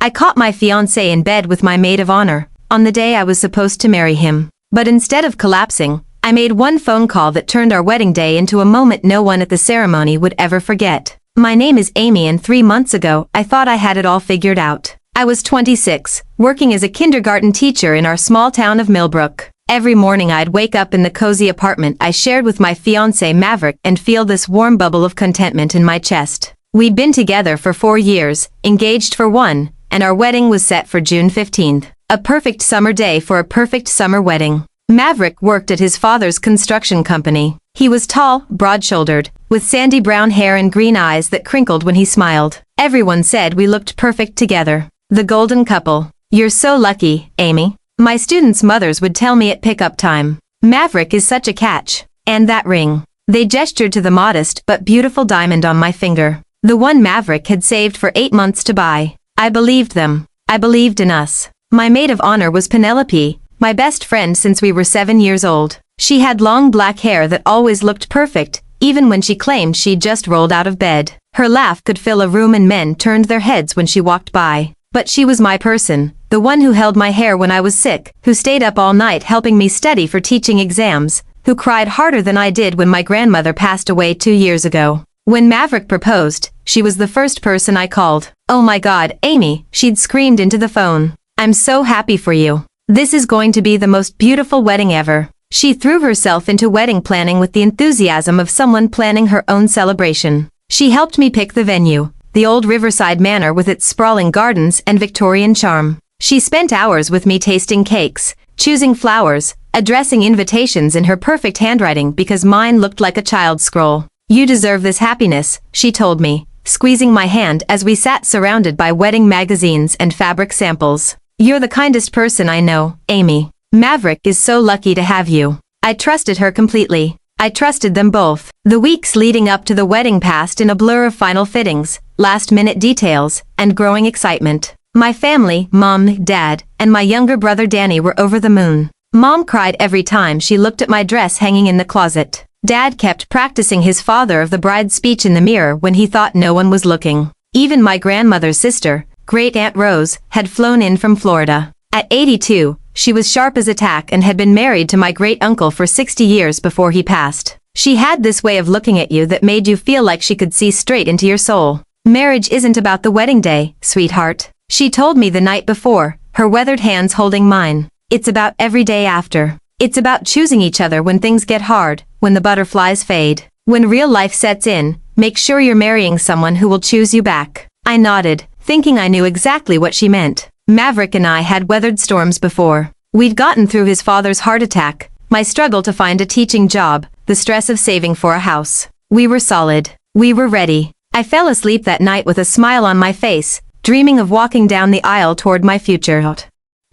I caught my fiancé in bed with my maid of honor, on the day I was supposed to marry him. But instead of collapsing, I made one phone call that turned our wedding day into a moment no one at the ceremony would ever forget. My name is Amy, and 3 months ago, I thought I had it all figured out. I was 26, working as a kindergarten teacher in our small town of Millbrook. Every morning I'd wake up in the cozy apartment I shared with my fiancé Maverick and feel this warm bubble of contentment in my chest. We'd been together for 4 years, engaged for 1, and our wedding was set for June 15th. A perfect summer day for a perfect summer wedding. Maverick worked at his father's construction company. He was tall, broad-shouldered, with sandy brown hair and green eyes that crinkled when he smiled. Everyone said we looked perfect together. The golden couple. You're so lucky, Amy. My students' mothers would tell me at pickup time. Maverick is such a catch. And that ring. They gestured to the modest but beautiful diamond on my finger. The one Maverick had saved for 8 months to buy. I believed them. I believed in us. My maid of honor was Penelope, my best friend since we were 7 years old. She had long black hair that always looked perfect, even when she claimed she'd just rolled out of bed. Her laugh could fill a room and men turned their heads when she walked by. But she was my person, the one who held my hair when I was sick, who stayed up all night helping me study for teaching exams, who cried harder than I did when my grandmother passed away 2 years ago. When Maverick proposed, she was the first person I called. "Oh my God, Amy," she'd screamed into the phone. "I'm so happy for you. This is going to be the most beautiful wedding ever." She threw herself into wedding planning with the enthusiasm of someone planning her own celebration. She helped me pick the venue, the old Riverside Manor with its sprawling gardens and Victorian charm. She spent hours with me tasting cakes, choosing flowers, addressing invitations in her perfect handwriting because mine looked like a child's scroll. "You deserve this happiness," she told me, squeezing my hand as we sat surrounded by wedding magazines and fabric samples. "You're the kindest person I know, Amy. Maverick is so lucky to have you." I trusted her completely. I trusted them both. The weeks leading up to the wedding passed in a blur of final fittings, last-minute details, and growing excitement. My family, Mom, Dad, and my younger brother Danny were over the moon. Mom cried every time she looked at my dress hanging in the closet. Dad kept practicing his father of the bride's speech in the mirror when he thought no one was looking. Even my grandmother's sister, Great Aunt Rose, had flown in from Florida. At 82, she was sharp as a tack and had been married to my great-uncle for 60 years before he passed. She had this way of looking at you that made you feel like she could see straight into your soul. "Marriage isn't about the wedding day, sweetheart," she told me the night before, her weathered hands holding mine. "It's about every day after. It's about choosing each other when things get hard, when the butterflies fade. When real life sets in, make sure you're marrying someone who will choose you back." I nodded, thinking I knew exactly what she meant. Maverick and I had weathered storms before. We'd gotten through his father's heart attack, my struggle to find a teaching job, the stress of saving for a house. We were solid. We were ready. I fell asleep that night with a smile on my face, dreaming of walking down the aisle toward my future.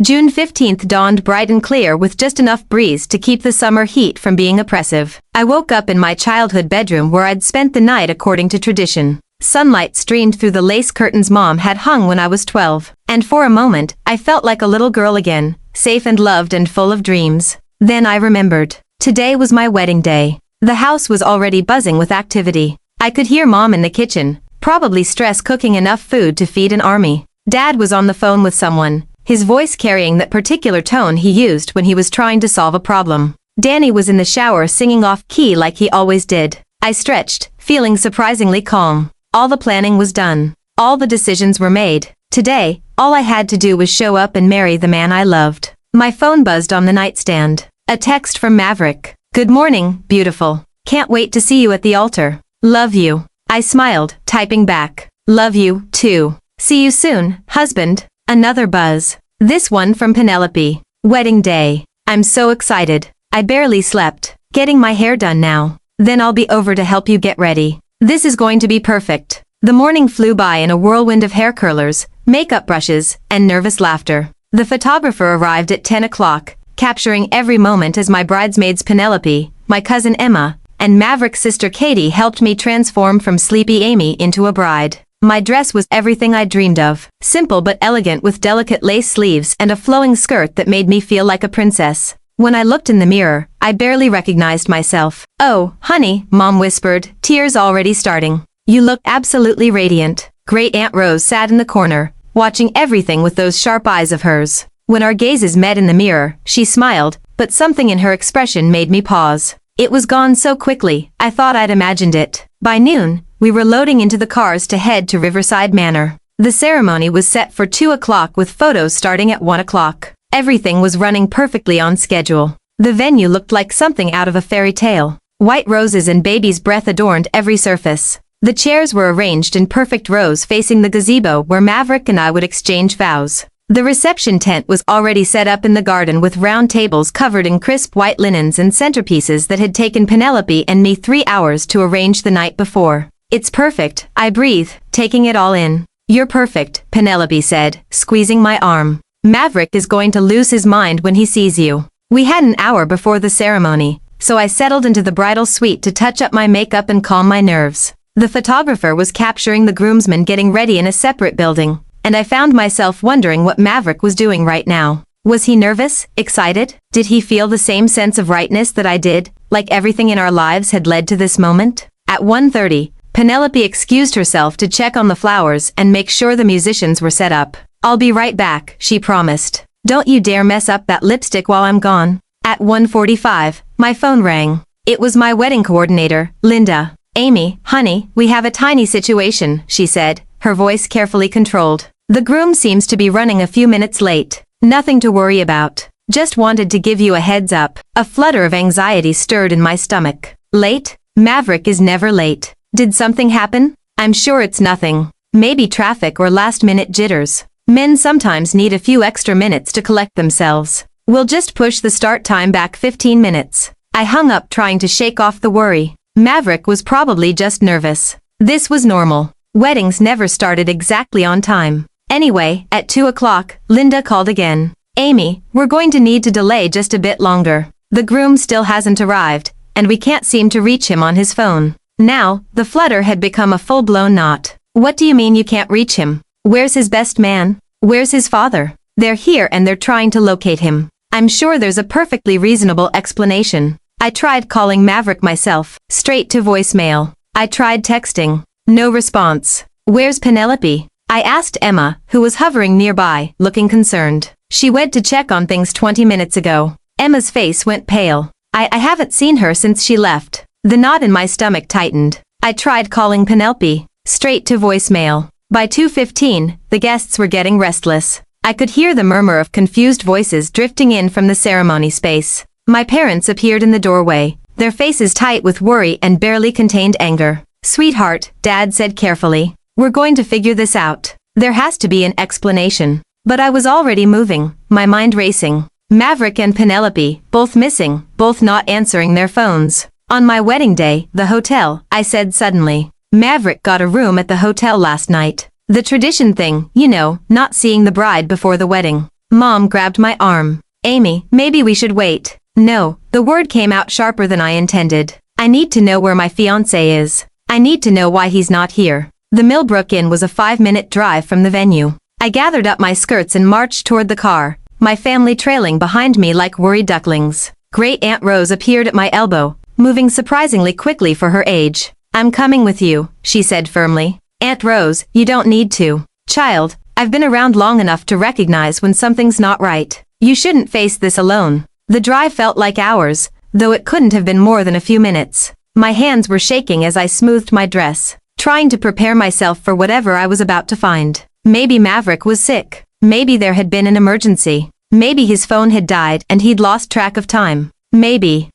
June 15th dawned bright and clear with just enough breeze to keep the summer heat from being oppressive. I woke up in my childhood bedroom where I'd spent the night according to tradition. Sunlight streamed through the lace curtains Mom had hung when I was 12. And for a moment, I felt like a little girl again, safe and loved and full of dreams. Then I remembered. Today was my wedding day. The house was already buzzing with activity. I could hear Mom in the kitchen, probably stress cooking enough food to feed an army. Dad was on the phone with someone, his voice carrying that particular tone he used when he was trying to solve a problem. Danny was in the shower singing off-key like he always did. I stretched, feeling surprisingly calm. All the planning was done. All the decisions were made. Today, all I had to do was show up and marry the man I loved. My phone buzzed on the nightstand. A text from Maverick. "Good morning, beautiful. Can't wait to see you at the altar. Love you." I smiled, typing back. "Love you, too. See you soon, husband." Another buzz. This one from Penelope. "Wedding day. I'm so excited. I barely slept. Getting my hair done now. Then I'll be over to help you get ready. This is going to be perfect." The morning flew by in a whirlwind of hair curlers, makeup brushes, and nervous laughter. The photographer arrived at 10 o'clock, capturing every moment as my bridesmaids Penelope, my cousin Emma, and Maverick's sister Katie helped me transform from sleepy Amy into a bride. My dress was everything I dreamed of, simple but elegant with delicate lace sleeves and a flowing skirt that made me feel like a princess. When I looked in the mirror, I barely recognized myself. "Oh, honey," Mom whispered, tears already starting. "You look absolutely radiant." Great Aunt Rose sat in the corner, watching everything with those sharp eyes of hers. When our gazes met in the mirror, she smiled, but something in her expression made me pause. It was gone so quickly, I thought I'd imagined it. By noon, we were loading into the cars to head to Riverside Manor. The ceremony was set for 2 o'clock with photos starting at 1 o'clock. Everything was running perfectly on schedule. The venue looked like something out of a fairy tale. White roses and baby's breath adorned every surface. The chairs were arranged in perfect rows facing the gazebo where Maverick and I would exchange vows. The reception tent was already set up in the garden with round tables covered in crisp white linens and centerpieces that had taken Penelope and me 3 hours to arrange the night before. "It's perfect," I breathed, taking it all in. "You're perfect," Penelope said, squeezing my arm. "Maverick is going to lose his mind when he sees you." We had an hour before the ceremony, so I settled into the bridal suite to touch up my makeup and calm my nerves. The photographer was capturing the groomsmen getting ready in a separate building, and I found myself wondering what Maverick was doing right now. Was he nervous, excited? Did he feel the same sense of rightness that I did, like everything in our lives had led to this moment? At 1:30, Penelope excused herself to check on the flowers and make sure the musicians were set up. "I'll be right back," she promised. "Don't you dare mess up that lipstick while I'm gone." At 1:45, my phone rang. It was my wedding coordinator, Linda. "Amy, honey, we have a tiny situation," she said, her voice carefully controlled. "The groom seems to be running a few minutes late. Nothing to worry about. Just wanted to give you a heads up." A flutter of anxiety stirred in my stomach. Late? Maverick is never late. Did something happen? I'm sure it's nothing. Maybe traffic or last-minute jitters. Men sometimes need a few extra minutes to collect themselves. "We'll just push the start time back 15 minutes. I hung up trying to shake off the worry. Maverick was probably just nervous. This was normal. Weddings never started exactly on time. Anyway, at 2 o'clock, Linda called again. "Amy, we're going to need to delay just a bit longer. The groom still hasn't arrived, and we can't seem to reach him on his phone." Now, the flutter had become a full-blown knot. "What do you mean you can't reach him? Where's his best man? Where's his father?" "They're here and they're trying to locate him. I'm sure there's a perfectly reasonable explanation." I tried calling Maverick myself, straight to voicemail. I tried texting. No response. "Where's Penelope?" I asked Emma, who was hovering nearby, looking concerned. "She went to check on things 20 minutes ago." Emma's face went pale. I haven't seen her since she left." The knot in my stomach tightened. I tried calling Penelope. Straight to voicemail. By 2:15, the guests were getting restless. I could hear the murmur of confused voices drifting in from the ceremony space. My parents appeared in the doorway, their faces tight with worry and barely contained anger. "Sweetheart," Dad said carefully, "we're going to figure this out. There has to be an explanation." But I was already moving, my mind racing. Maverick and Penelope, both missing, both not answering their phones. "On my wedding day, the hotel," I said suddenly. "Maverick got a room at the hotel last night. The tradition thing, you know, not seeing the bride before the wedding." Mom grabbed my arm. "Amy, maybe we should wait." "No," the word came out sharper than I intended. "I need to know where my fiancé is. I need to know why he's not here." The Millbrook Inn was a 5-minute drive from the venue. I gathered up my skirts and marched toward the car, my family trailing behind me like worried ducklings. Great Aunt Rose appeared at my elbow, moving surprisingly quickly for her age. "I'm coming with you," she said firmly. "Aunt Rose, you don't need to." "Child, I've been around long enough to recognize when something's not right. You shouldn't face this alone." The drive felt like hours, though it couldn't have been more than a few minutes. My hands were shaking as I smoothed my dress, trying to prepare myself for whatever I was about to find. Maybe Maverick was sick. Maybe there had been an emergency. Maybe his phone had died and he'd lost track of time. Maybe.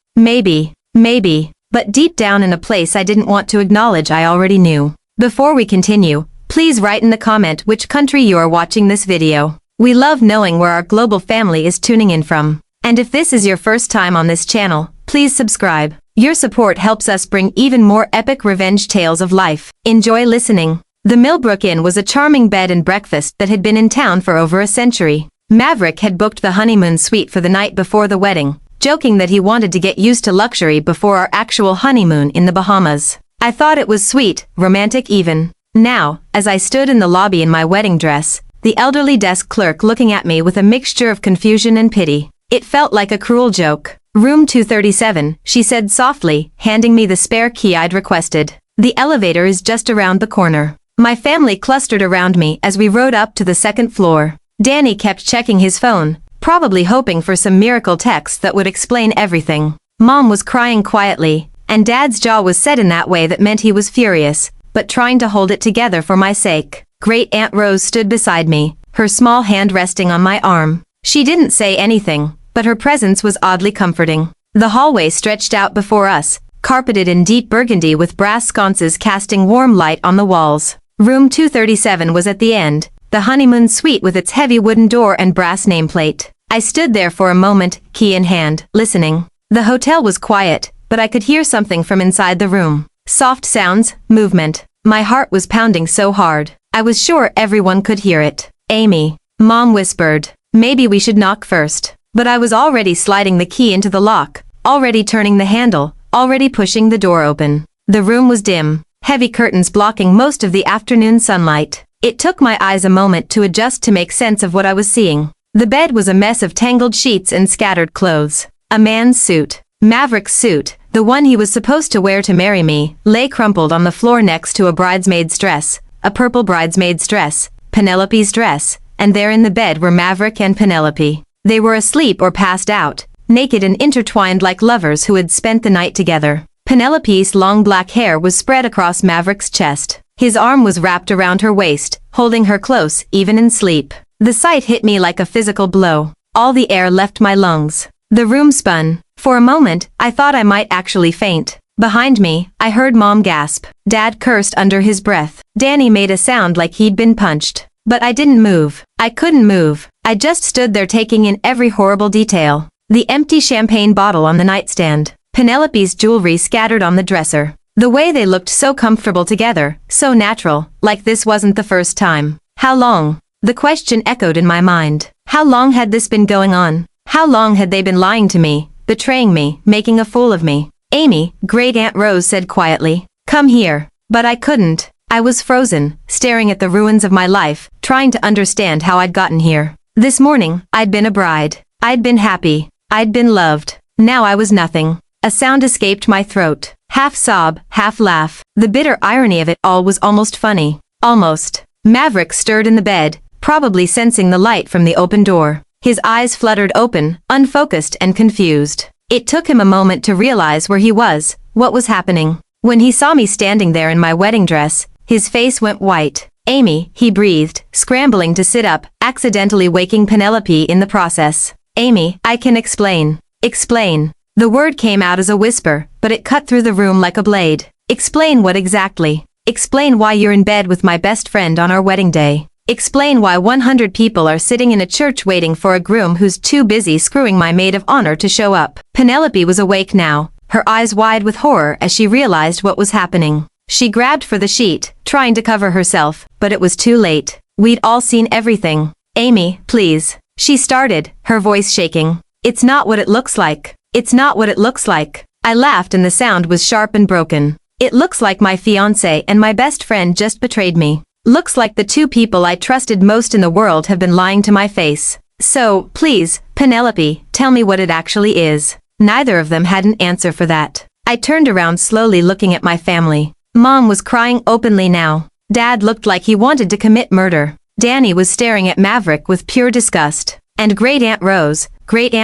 But deep down in a place I didn't want to acknowledge, I already knew. Before we continue, please write in the comment which country you are watching this video. We love knowing where our global family is tuning in from. And if this is your first time on this channel, please subscribe. Your support helps us bring even more epic revenge tales of life. Enjoy listening. The Millbrook Inn was a charming bed and breakfast that had been in town for over a century. Maverick had booked the honeymoon suite for the night before the wedding, joking that he wanted to get used to luxury before our actual honeymoon in the Bahamas. I thought it was sweet, romantic even. Now, as I stood in the lobby in my wedding dress, the elderly desk clerk looking at me with a mixture of confusion and pity. It felt like a cruel joke. "Room 237, she said softly, handing me the spare key I'd requested. "The elevator is just around the corner." My family clustered around me as we rode up to the second floor. Danny kept checking his phone, probably hoping for some miracle text that would explain everything. Mom was crying quietly, and Dad's jaw was set in that way that meant he was furious, but trying to hold it together for my sake. Great Aunt Rose stood beside me, her small hand resting on my arm. She didn't say anything, but her presence was oddly comforting. The hallway stretched out before us, carpeted in deep burgundy with brass sconces casting warm light on the walls. Room 237 was at the end, the honeymoon suite with its heavy wooden door and brass nameplate. I stood there for a moment, key in hand, listening. The hotel was quiet, but I could hear something from inside the room. Soft sounds, movement. My heart was pounding so hard. I was sure everyone could hear it. Amy. Mom whispered. Maybe we should knock first. But I was already sliding the key into the lock, already turning the handle, already pushing the door open. The room was dim, heavy curtains blocking most of the afternoon sunlight. It took my eyes a moment to adjust to make sense of what I was seeing. The bed was a mess of tangled sheets and scattered clothes. A man's suit, Maverick's suit, the one he was supposed to wear to marry me, lay crumpled on the floor next to a bridesmaid's dress, a purple bridesmaid's dress, Penelope's dress, and there in the bed were Maverick and Penelope. They were asleep or passed out, naked and intertwined like lovers who had spent the night together. Penelope's long black hair was spread across Maverick's chest. His arm was wrapped around her waist, holding her close, even in sleep. The sight hit me like a physical blow. All the air left my lungs. The room spun. For a moment, I thought I might actually faint. Behind me, I heard Mom gasp. Dad cursed under his breath. Danny made a sound like he'd been punched. But I didn't move. I couldn't move. I just stood there taking in every horrible detail. The empty champagne bottle on the nightstand. Penelope's jewelry scattered on the dresser. The way they looked so comfortable together, so natural, like this wasn't the first time. How long? The question echoed in my mind. How long had this been going on? How long had they been lying to me, betraying me, making a fool of me? Amy, Great Aunt Rose said quietly. Come here. But I couldn't. I was frozen, staring at the ruins of my life, trying to understand how I'd gotten here. This morning, I'd been a bride. I'd been happy. I'd been loved. Now I was nothing. A sound escaped my throat. Half sob, half laugh. The bitter irony of it all was almost funny. Almost. Maverick stirred in the bed, probably sensing the light from the open door. His eyes fluttered open, unfocused and confused. It took him a moment to realize where he was, what was happening. When he saw me standing there in my wedding dress, his face went white. Amy, he breathed, scrambling to sit up, accidentally waking Penelope in the process. Amy, I can explain. Explain. The word came out as a whisper, but it cut through the room like a blade. Explain what exactly? Explain why you're in bed with my best friend on our wedding day. Explain why 100 people are sitting in a church waiting for a groom who's too busy screwing my maid of honor to show up. Penelope was awake now, her eyes wide with horror as she realized what was happening. She grabbed for the sheet, trying to cover herself, but it was too late. We'd all seen everything. Amy, please. She started, her voice shaking. It's not what it looks like. It's not what it looks like. I laughed and the sound was sharp and broken. It looks like my fiancé and my best friend just betrayed me. Looks like the two people I trusted most in the world have been lying to my face. So, please, Penelope, tell me what it actually is. Neither of them had an answer for that. I turned around slowly looking at my family. Mom was crying openly now. Dad looked like he wanted to commit murder. Danny was staring at Maverick with pure disgust. And Great Aunt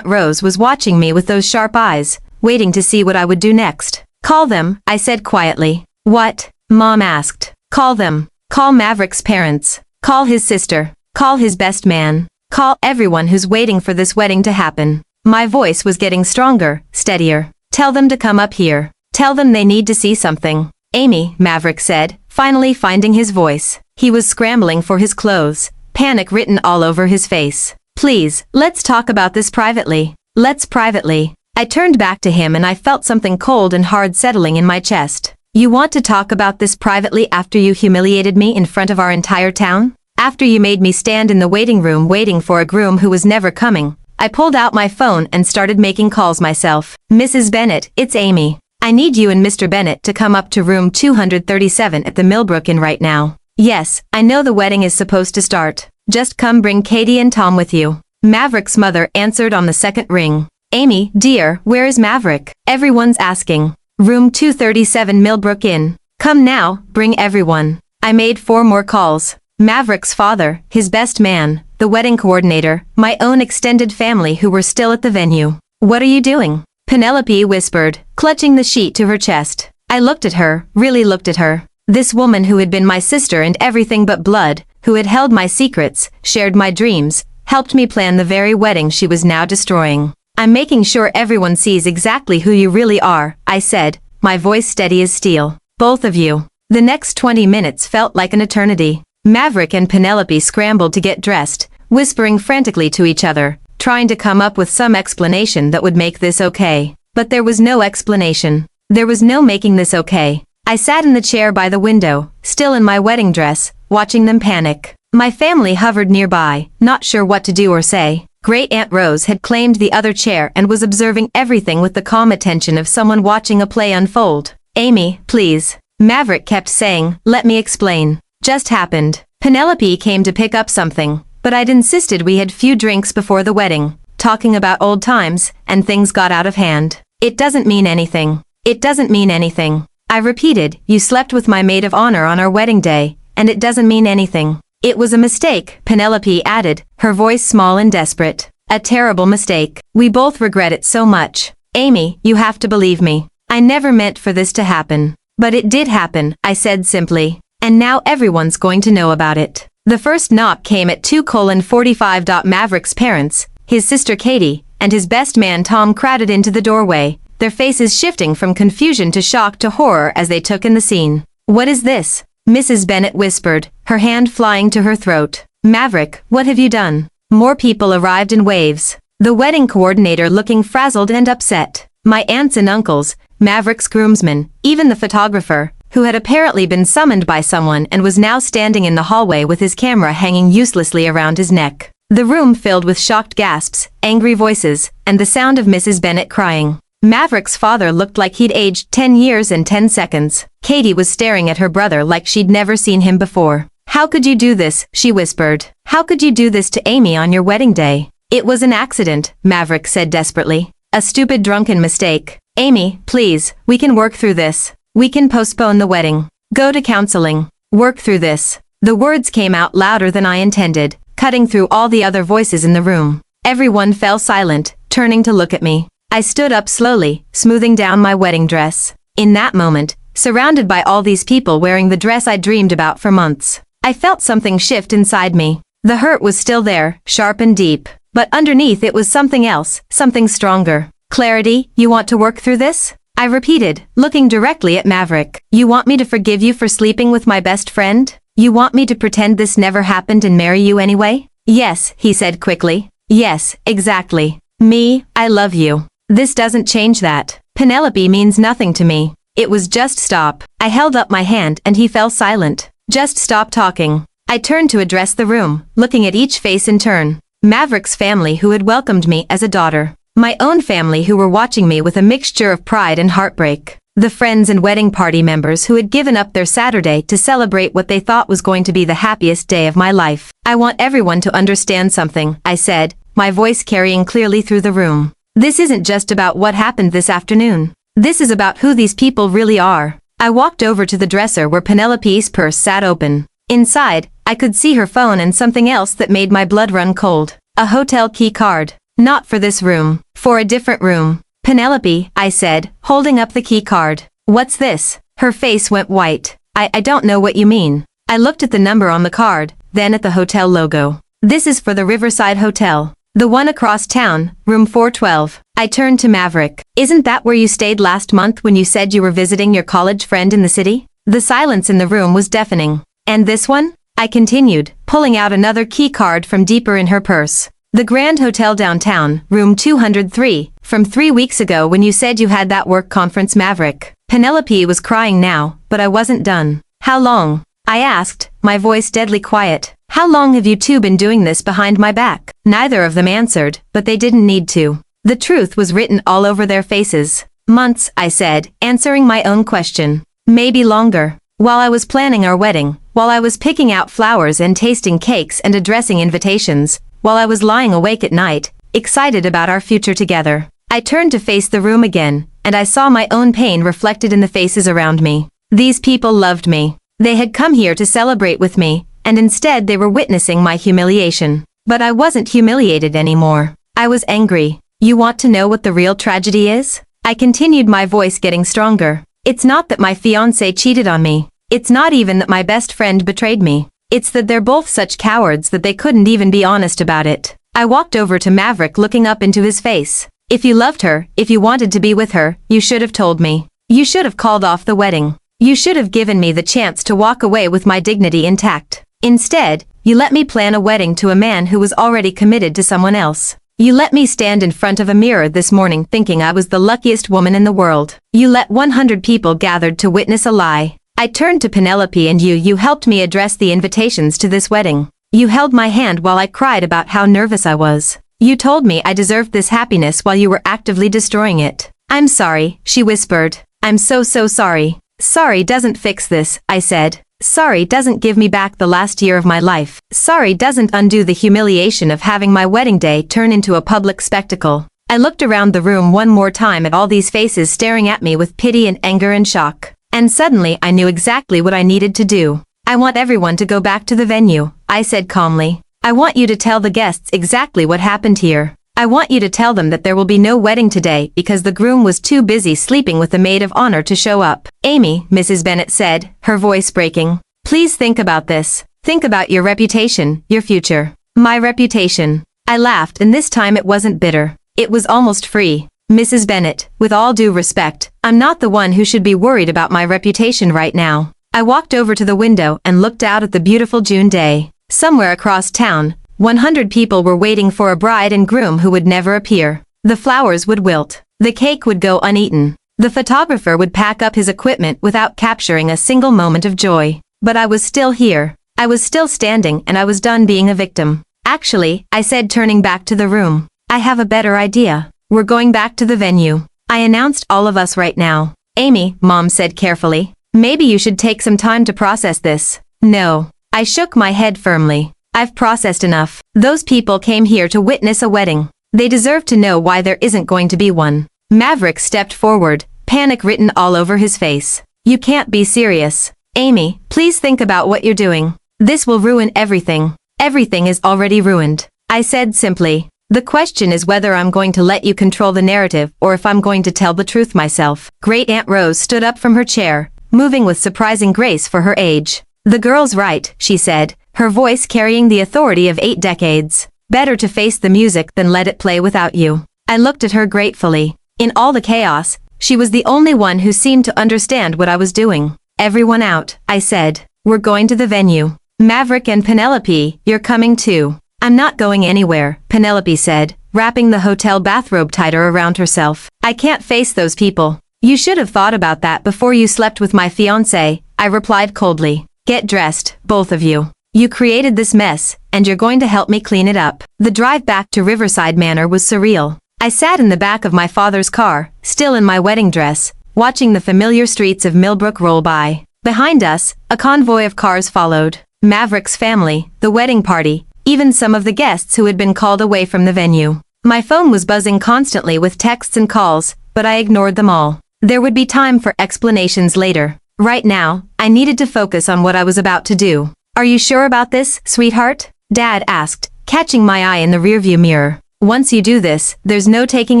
Rose was watching me with those sharp eyes, waiting to see what I would do next. Call them, I said quietly. What? Mom asked. Call them. Call Maverick's parents. Call his sister. Call his best man. Call everyone who's waiting for this wedding to happen. My voice was getting stronger, steadier. Tell them to come up here. Tell them they need to see something. Amy, Maverick said, finally finding his voice. He was scrambling for his clothes, panic written all over his face. Please, let's talk about this privately. Let's privately. I turned back to him and I felt something cold and hard settling in my chest. You want to talk about this privately after you humiliated me in front of our entire town? After you made me stand in the waiting room waiting for a groom who was never coming? I pulled out my phone and started making calls myself. Mrs. Bennett, it's Amy. I need you and Mr. Bennett to come up to room 237 at the Millbrook Inn right now. Yes, I know the wedding is supposed to start. Just come bring Katie and Tom with you. Maverick's mother answered on the second ring. Amy, dear, where is Maverick? Everyone's asking. Room 237 Millbrook Inn. Come now, bring everyone. I made 4 more calls. Maverick's father, his best man, the wedding coordinator, my own extended family who were still at the venue. "What are you doing?" Penelope whispered, clutching the sheet to her chest. I looked at her, really looked at her. This woman who had been my sister and everything but blood, who had held my secrets, shared my dreams, helped me plan the very wedding she was now destroying. "I'm making sure everyone sees exactly who you really are," I said, my voice steady as steel. "Both of you." The next 20 minutes felt like an eternity. Maverick and Penelope scrambled to get dressed, whispering frantically to each other, trying to come up with some explanation that would make this okay. But there was no explanation. There was no making this okay. I sat in the chair by the window, still in my wedding dress, watching them panic. My family hovered nearby, not sure what to do or say. Great Aunt Rose had claimed the other chair and was observing everything with the calm attention of someone watching a play unfold. "Amy, please." Maverick kept saying, "Let me explain. Just happened." Penelope came to pick up something, but I'd insisted we had few drinks before the wedding, talking about old times, and things got out of hand. "It doesn't mean anything. It doesn't mean anything." I repeated, "You slept with my maid of honor on our wedding day, and it doesn't mean anything." "It was a mistake," Penelope added, her voice small and desperate. "A terrible mistake. We both regret it so much. Amy, you have to believe me. I never meant for this to happen. But it did happen," I said simply. "And now everyone's going to know about it." The first knock came at 2:45. Maverick's parents, his sister Katie, and his best man Tom crowded into the doorway, their faces shifting from confusion to shock to horror as they took in the scene. "What is this?" Mrs. Bennet whispered, her hand flying to her throat. "Maverick, what have you done?" More people arrived in waves. The wedding coordinator looking frazzled and upset. My aunts and uncles, Maverick's groomsmen, even the photographer, who had apparently been summoned by someone and was now standing in the hallway with his camera hanging uselessly around his neck. The room filled with shocked gasps, angry voices, and the sound of Mrs. Bennet crying. Maverick's father looked like he'd aged 10 years and 10 seconds. Katie was staring at her brother like she'd never seen him before. "How could you do this?" she whispered. "How could you do this to Amy on your wedding day?" "It was an accident," Maverick said desperately. "A stupid drunken mistake. Amy, please, we can work through this. We can postpone the wedding. Go to counseling. Work through this." The words came out louder than I intended, cutting through all the other voices in the room. Everyone fell silent, turning to look at me. I stood up slowly, smoothing down my wedding dress. In that moment, surrounded by all these people wearing the dress I dreamed about for months, I felt something shift inside me. The hurt was still there, sharp and deep, but underneath it was something else, something stronger. "Clarity, you want to work through this?" I repeated, looking directly at Maverick. "You want me to forgive you for sleeping with my best friend? You want me to pretend this never happened and marry you anyway?" "Yes," he said quickly. "Yes, exactly. Me, I love you. This doesn't change that. Penelope means nothing to me. It was just stop." I held up my hand and he fell silent. "Just stop talking." I turned to address the room, looking at each face in turn. Maverick's family who had welcomed me as a daughter. My own family who were watching me with a mixture of pride and heartbreak. The friends and wedding party members who had given up their Saturday to celebrate what they thought was going to be the happiest day of my life. "I want everyone to understand something," I said, my voice carrying clearly through the room. "This isn't just about what happened this afternoon. This is about who these people really are." I walked over to the dresser where Penelope's purse sat open. Inside, I could see her phone and something else that made my blood run cold. A hotel key card. "Not for this room. For a different room." "Penelope," I said, holding up the key card. "What's this?" Her face went white. I don't know what you mean." I looked at the number on the card, then at the hotel logo. "This is for the Riverside Hotel. The one across town, room 412. I turned to Maverick. "Isn't that where you stayed last month when you said you were visiting your college friend in the city?" The silence in the room was deafening. "And this one?" I continued, pulling out another key card from deeper in her purse. "The Grand Hotel downtown, room 203, from 3 weeks ago when you said you had that work conference." Maverick. Penelope was crying now, but I wasn't done. "How long?" I asked, my voice deadly quiet. "How long have you two been doing this behind my back?" Neither of them answered, but they didn't need to. The truth was written all over their faces. "Months," I said, answering my own question. "Maybe longer." While I was planning our wedding, while I was picking out flowers and tasting cakes and addressing invitations, while I was lying awake at night, excited about our future together, I turned to face the room again, and I saw my own pain reflected in the faces around me. These people loved me. They had come here to celebrate with me, and instead they were witnessing my humiliation. But I wasn't humiliated anymore. I was angry. You want to know what the real tragedy is? I continued, my voice getting stronger. It's not that my fiancé cheated on me. It's not even that my best friend betrayed me. It's that they're both such cowards that they couldn't even be honest about it. I walked over to Maverick, looking up into his face. If you loved her, if you wanted to be with her, you should have told me. You should have called off the wedding. You should have given me the chance to walk away with my dignity intact. Instead, you let me plan a wedding to a man who was already committed to someone else. You let me stand in front of a mirror this morning thinking I was the luckiest woman in the world. You let 100 people gathered to witness a lie. I turned to Penelope, and you helped me address the invitations to this wedding. You held my hand while I cried about how nervous I was. You told me I deserved this happiness while you were actively destroying it. I'm sorry, she whispered. I'm so sorry. Sorry doesn't fix this, I said. Sorry doesn't give me back the last year of my life. Sorry doesn't undo the humiliation of having my wedding day turn into a public spectacle. I looked around the room one more time at all these faces staring at me with pity and anger and shock. And suddenly I knew exactly what I needed to do. I want everyone to go back to the venue, I said calmly. I want you to tell the guests exactly what happened here. I want you to tell them that there will be no wedding today because the groom was too busy sleeping with the maid of honor to show up. Amy, Mrs. Bennet said, her voice breaking. Please think about this. Think about your reputation, your future. My reputation. I laughed, and this time it wasn't bitter. It was almost free. Mrs. Bennet, with all due respect, I'm not the one who should be worried about my reputation right now. I walked over to the window and looked out at the beautiful June day. Somewhere across town, 100 people were waiting for a bride and groom who would never appear. The flowers would wilt. The cake would go uneaten. The photographer would pack up his equipment without capturing a single moment of joy. But I was still here. I was still standing, and I was done being a victim. Actually, I said, turning back to the room. I have a better idea. We're going back to the venue. I announced, all of us right now. Amy, Mom said carefully. Maybe you should take some time to process this. No. I shook my head firmly. I've processed enough. Those people came here to witness a wedding. They deserve to know why there isn't going to be one. Maverick stepped forward, panic written all over his face. You can't be serious. Amy, please think about what you're doing. This will ruin everything. Everything is already ruined. I said simply. The question is whether I'm going to let you control the narrative or if I'm going to tell the truth myself. Great Aunt Rose stood up from her chair, moving with surprising grace for her age. The girl's right, she said, her voice carrying the authority of 8 decades. Better to face the music than let it play without you. I looked at her gratefully. In all the chaos, she was the only one who seemed to understand what I was doing. Everyone out, I said. We're going to the venue. Maverick and Penelope, you're coming too. I'm not going anywhere, Penelope said, wrapping the hotel bathrobe tighter around herself. I can't face those people. You should have thought about that before you slept with my fiancé, I replied coldly. Get dressed, both of you. You created this mess, and you're going to help me clean it up. The drive back to Riverside Manor was surreal. I sat in the back of my father's car, still in my wedding dress, watching the familiar streets of Millbrook roll by. Behind us, a convoy of cars followed. Maverick's family, the wedding party, even some of the guests who had been called away from the venue. My phone was buzzing constantly with texts and calls, but I ignored them all. There would be time for explanations later. Right now, I needed to focus on what I was about to do. Are you sure about this, sweetheart? Dad asked, catching my eye in the rearview mirror. Once you do this, there's no taking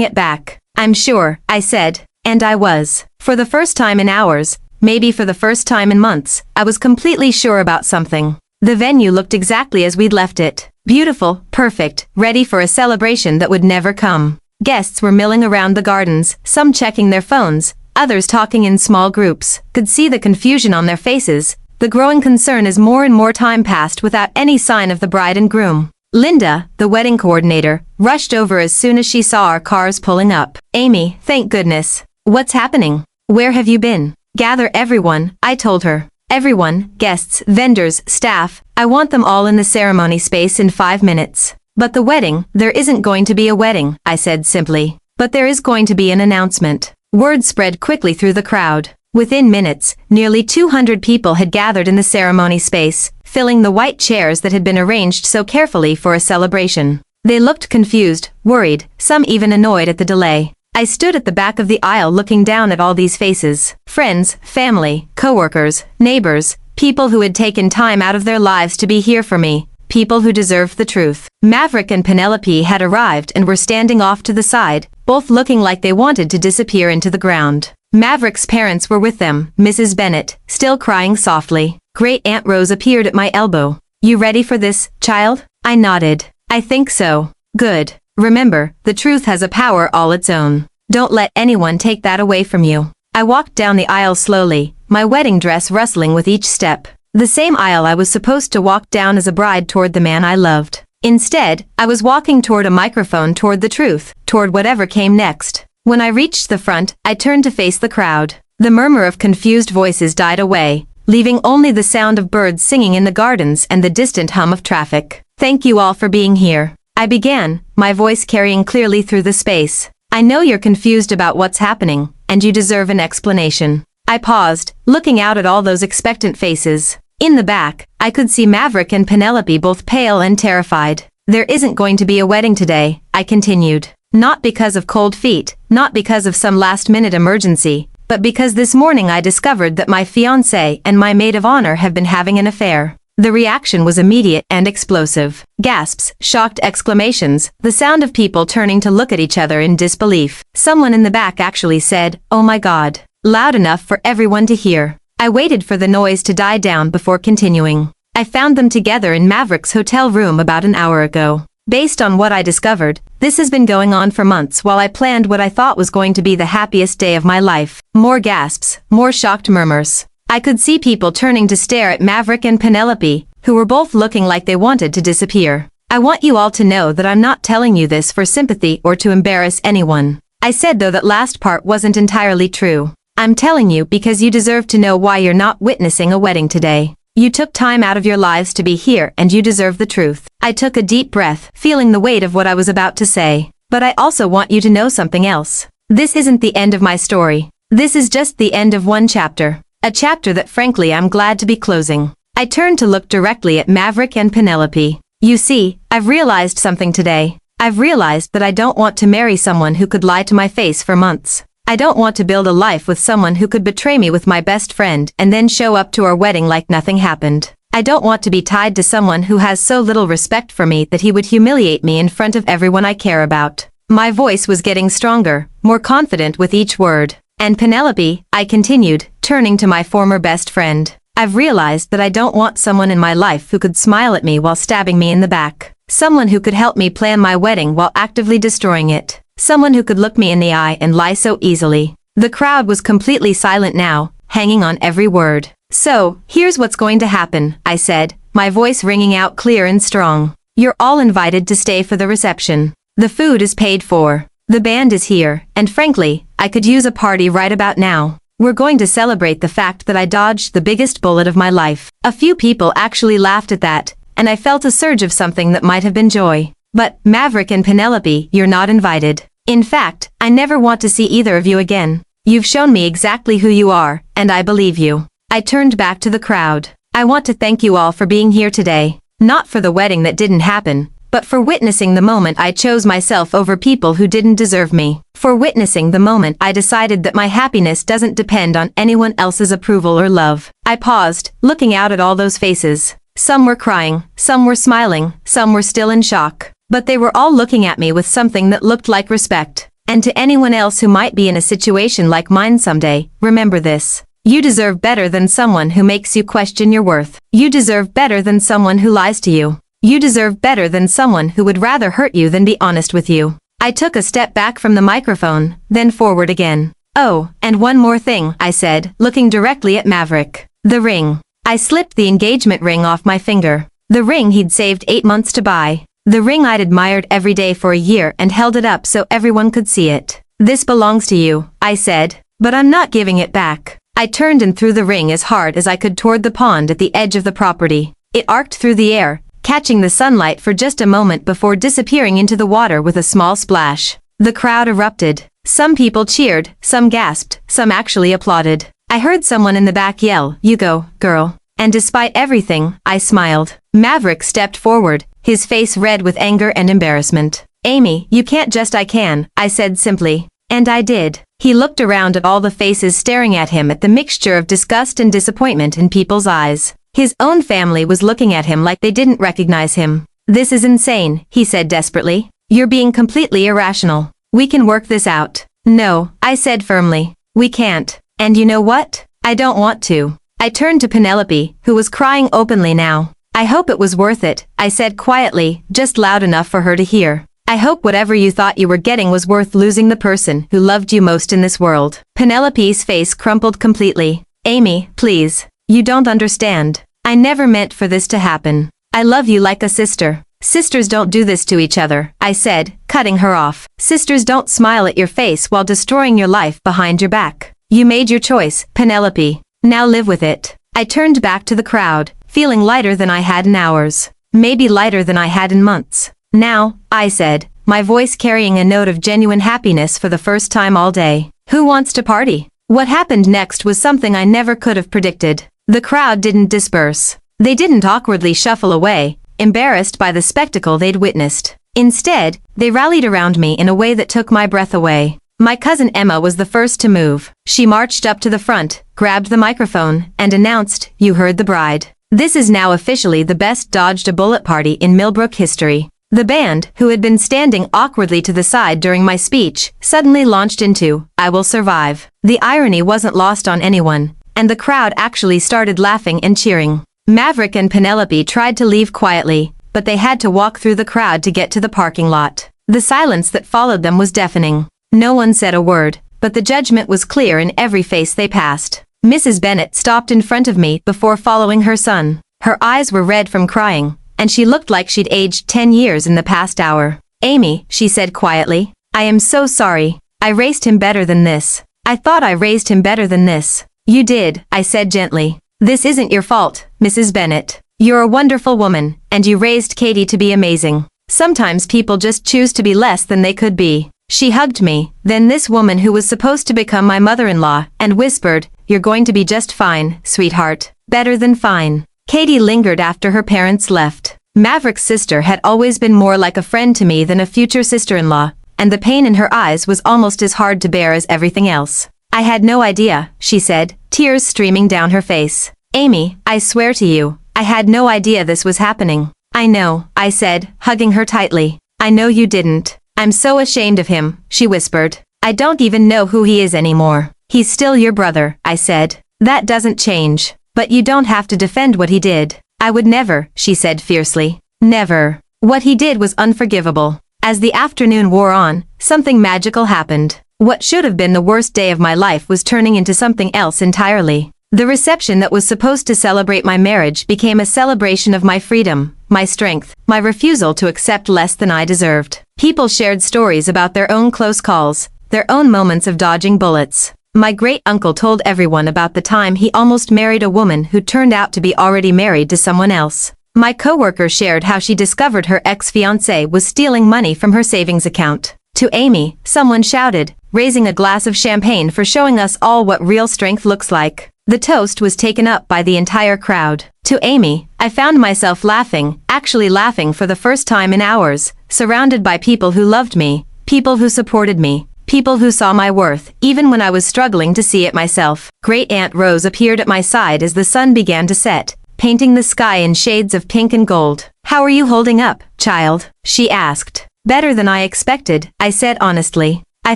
it back. I'm sure, I said, and I was. For the first time in hours, maybe for the first time in months, I was completely sure about something. The venue looked exactly as we'd left it. Beautiful, perfect, ready for a celebration that would never come. Guests were milling around the gardens, some checking their phones, others talking in small groups. Could see the confusion on their faces, the growing concern as more and more time passed without any sign of the bride and groom. Linda, the wedding coordinator, rushed over as soon as she saw our cars pulling up. Amy, thank goodness. What's happening? Where have you been? Gather everyone, I told her. Everyone, guests, vendors, staff, I want them all in the ceremony space in 5 minutes. But the wedding, there isn't going to be a wedding, I said simply. But there is going to be an announcement. Word spread quickly through the crowd. Within minutes, nearly 200 people had gathered in the ceremony space, filling the white chairs that had been arranged so carefully for a celebration. They looked confused, worried, some even annoyed at the delay. I stood at the back of the aisle looking down at all these faces. Friends, family, coworkers, neighbors, People who had taken time out of their lives to be here for me. People who deserved the truth. Maverick and Penelope had arrived and were standing off to the side, both looking like they wanted to disappear into the ground. Maverick's parents were with them, Mrs. Bennet, still crying softly. Great Aunt Rose appeared at my elbow. You ready for this, child? I nodded. I think so. Good. Remember, the truth has a power all its own. Don't let anyone take that away from you. I walked down the aisle slowly, my wedding dress rustling with each step. The same aisle I was supposed to walk down as a bride toward the man I loved. Instead, I was walking toward a microphone, toward the truth, toward whatever came next. When I reached the front, I turned to face the crowd. The murmur of confused voices died away, leaving only the sound of birds singing in the gardens and the distant hum of traffic. Thank you all for being here. I began, my voice carrying clearly through the space. I know you're confused about what's happening, and you deserve an explanation. I paused, looking out at all those expectant faces. In the back, I could see Maverick and Penelope both pale and terrified. There isn't going to be a wedding today, I continued. Not because of cold feet, not because of some last-minute emergency, but because this morning I discovered that my fiancé and my maid of honor have been having an affair. The reaction was immediate and explosive. Gasps, shocked exclamations, the sound of people turning to look at each other in disbelief. Someone in the back actually said, "Oh my God," loud enough for everyone to hear. I waited for the noise to die down before continuing. I found them together in Maverick's hotel room about an hour ago. Based on what I discovered, this has been going on for months while I planned what I thought was going to be the happiest day of my life. More gasps, more shocked murmurs. I could see people turning to stare at Maverick and Penelope, who were both looking like they wanted to disappear. I want you all to know that I'm not telling you this for sympathy or to embarrass anyone. I said though that last part wasn't entirely true. I'm telling you because you deserve to know why you're not witnessing a wedding today. You took time out of your lives to be here and you deserve the truth. I took a deep breath, feeling the weight of what I was about to say. But I also want you to know something else. This isn't the end of my story. This is just the end of one chapter. A chapter that frankly I'm glad to be closing. I turned to look directly at Maverick and Penelope. You see, I've realized something today. I've realized that I don't want to marry someone who could lie to my face for months. I don't want to build a life with someone who could betray me with my best friend and then show up to our wedding like nothing happened. I don't want to be tied to someone who has so little respect for me that he would humiliate me in front of everyone I care about. My voice was getting stronger, more confident with each word. And Penelope, I continued, turning to my former best friend. I've realized that I don't want someone in my life who could smile at me while stabbing me in the back. Someone who could help me plan my wedding while actively destroying it. Someone who could look me in the eye and lie so easily. The crowd was completely silent now, hanging on every word. So, here's what's going to happen, I said, my voice ringing out clear and strong. You're all invited to stay for the reception. The food is paid for. The band is here, and frankly, I could use a party right about now. We're going to celebrate the fact that I dodged the biggest bullet of my life. A few people actually laughed at that, and I felt a surge of something that might have been joy. But, Maverick and Penelope, you're not invited. In fact, I never want to see either of you again. You've shown me exactly who you are, and I believe you. I turned back to the crowd. I want to thank you all for being here today. Not for the wedding that didn't happen, but for witnessing the moment I chose myself over people who didn't deserve me. For witnessing the moment I decided that my happiness doesn't depend on anyone else's approval or love. I paused, looking out at all those faces. Some were crying, some were smiling, some were still in shock. But they were all looking at me with something that looked like respect. And to anyone else who might be in a situation like mine someday, remember this. You deserve better than someone who makes you question your worth. You deserve better than someone who lies to you. You deserve better than someone who would rather hurt you than be honest with you. I took a step back from the microphone, then forward again. Oh, and one more thing, I said, looking directly at Maverick. The ring. I slipped the engagement ring off my finger. The ring he'd saved 8 months to buy. The ring I'd admired every day for a year and held it up so everyone could see it. This belongs to you, I said, but I'm not giving it back. I turned and threw the ring as hard as I could toward the pond at the edge of the property. It arced through the air, catching the sunlight for just a moment before disappearing into the water with a small splash. The crowd erupted. Some people cheered, some gasped, some actually applauded. I heard someone in the back yell, "You go, girl." And despite everything, I smiled. Maverick stepped forward, his face red with anger and embarrassment. "Amy, you can't just I can," I said simply. And I did. He looked around at all the faces staring at him, at the mixture of disgust and disappointment in people's eyes. His own family was looking at him like they didn't recognize him. "This is insane," he said desperately. "You're being completely irrational. We can work this out." "No," I said firmly. "We can't. And you know what? I don't want to." I turned to Penelope, who was crying openly now. "I hope it was worth it," I said quietly, just loud enough for her to hear. "I hope whatever you thought you were getting was worth losing the person who loved you most in this world." Penelope's face crumpled completely. "Amy, please. You don't understand. I never meant for this to happen. I love you like a sister. Sisters don't do this to each other," I said, cutting her off. "Sisters don't smile at your face while destroying your life behind your back. You made your choice, Penelope. Now live with it." I turned back to the crowd, feeling lighter than I had in hours. Maybe lighter than I had in months. "Now," I said, my voice carrying a note of genuine happiness for the first time all day. "Who wants to party?" What happened next was something I never could have predicted. The crowd didn't disperse. They didn't awkwardly shuffle away, embarrassed by the spectacle they'd witnessed. Instead, they rallied around me in a way that took my breath away. My cousin Emma was the first to move. She marched up to the front, grabbed the microphone, and announced, "You heard the bride. This is now officially the best dodged a bullet party in Millbrook history." The band, who had been standing awkwardly to the side during my speech, suddenly launched into, "I Will Survive." The irony wasn't lost on anyone, and the crowd actually started laughing and cheering. Maverick and Penelope tried to leave quietly, but they had to walk through the crowd to get to the parking lot. The silence that followed them was deafening. No one said a word, but the judgment was clear in every face they passed. Mrs. Bennet stopped in front of me before following her son. Her eyes were red from crying, and she looked like she'd aged 10 years in the past hour. "Amy," she said quietly, "I am so sorry. I raised him better than this. I thought I raised him better than this." "You did," I said gently. "This isn't your fault, Mrs. Bennet. You're a wonderful woman, and you raised Katie to be amazing. Sometimes people just choose to be less than they could be." She hugged me, then this woman who was supposed to become my mother-in-law, and whispered, "You're going to be just fine, sweetheart. Better than fine." Katie lingered after her parents left. Maverick's sister had always been more like a friend to me than a future sister-in-law, and the pain in her eyes was almost as hard to bear as everything else. "I had no idea," she said, tears streaming down her face. "Amy, I swear to you, I had no idea this was happening." "I know," I said, hugging her tightly. "I know you didn't. I'm so ashamed of him," she whispered. "I don't even know who he is anymore." "He's still your brother," I said. "That doesn't change. But you don't have to defend what he did." "I would never," she said fiercely. "Never. What he did was unforgivable." As the afternoon wore on, something magical happened. What should have been the worst day of my life was turning into something else entirely. The reception that was supposed to celebrate my marriage became a celebration of my freedom, my strength, my refusal to accept less than I deserved. People shared stories about their own close calls, their own moments of dodging bullets. My great-uncle told everyone about the time he almost married a woman who turned out to be already married to someone else. My coworker shared how she discovered her ex-fiancé was stealing money from her savings account. To Amy, someone shouted, raising a glass of champagne for showing us all what real strength looks like. The toast was taken up by the entire crowd. To Amy, I found myself laughing, actually laughing for the first time in hours, surrounded by people who loved me, people who supported me, people who saw my worth, even when I was struggling to see it myself. Great Aunt Rose appeared at my side as the sun began to set, painting the sky in shades of pink and gold. "How are you holding up, child?" she asked. "Better than I expected," I said honestly. "I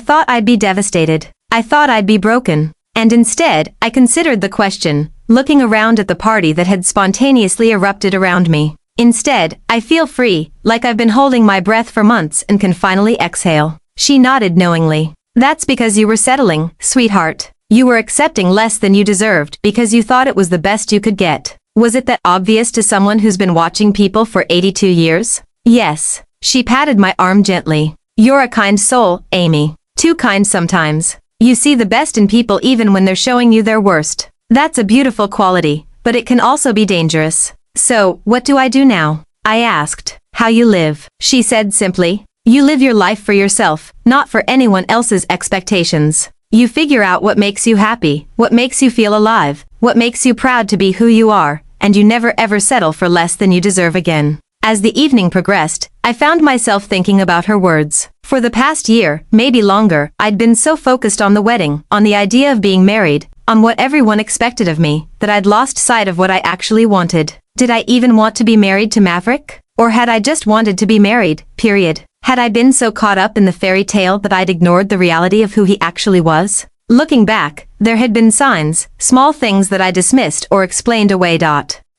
thought I'd be devastated. I thought I'd be broken." And instead, I considered the question, looking around at the party that had spontaneously erupted around me. Instead, I feel free, like I've been holding my breath for months and can finally exhale. She nodded knowingly. "That's because you were settling, sweetheart. You were accepting less than you deserved because you thought it was the best you could get." Was it that obvious to someone who's been watching people for 82 years? Yes. She patted my arm gently. "You're a kind soul, Amy. Too kind sometimes. You see the best in people even when they're showing you their worst. That's a beautiful quality, but it can also be dangerous." "So, what do I do now?" I asked. "How you live," she said simply. "You live your life for yourself, not for anyone else's expectations. You figure out what makes you happy, what makes you feel alive, what makes you proud to be who you are, and you never ever settle for less than you deserve again." As the evening progressed, I found myself thinking about her words. For the past year, maybe longer, I'd been so focused on the wedding, on the idea of being married, on what everyone expected of me, that I'd lost sight of what I actually wanted. Did I even want to be married to Maverick? Or had I just wanted to be married, period? Had I been so caught up in the fairy tale that I'd ignored the reality of who he actually was? Looking back, there had been signs, small things that I dismissed or explained away.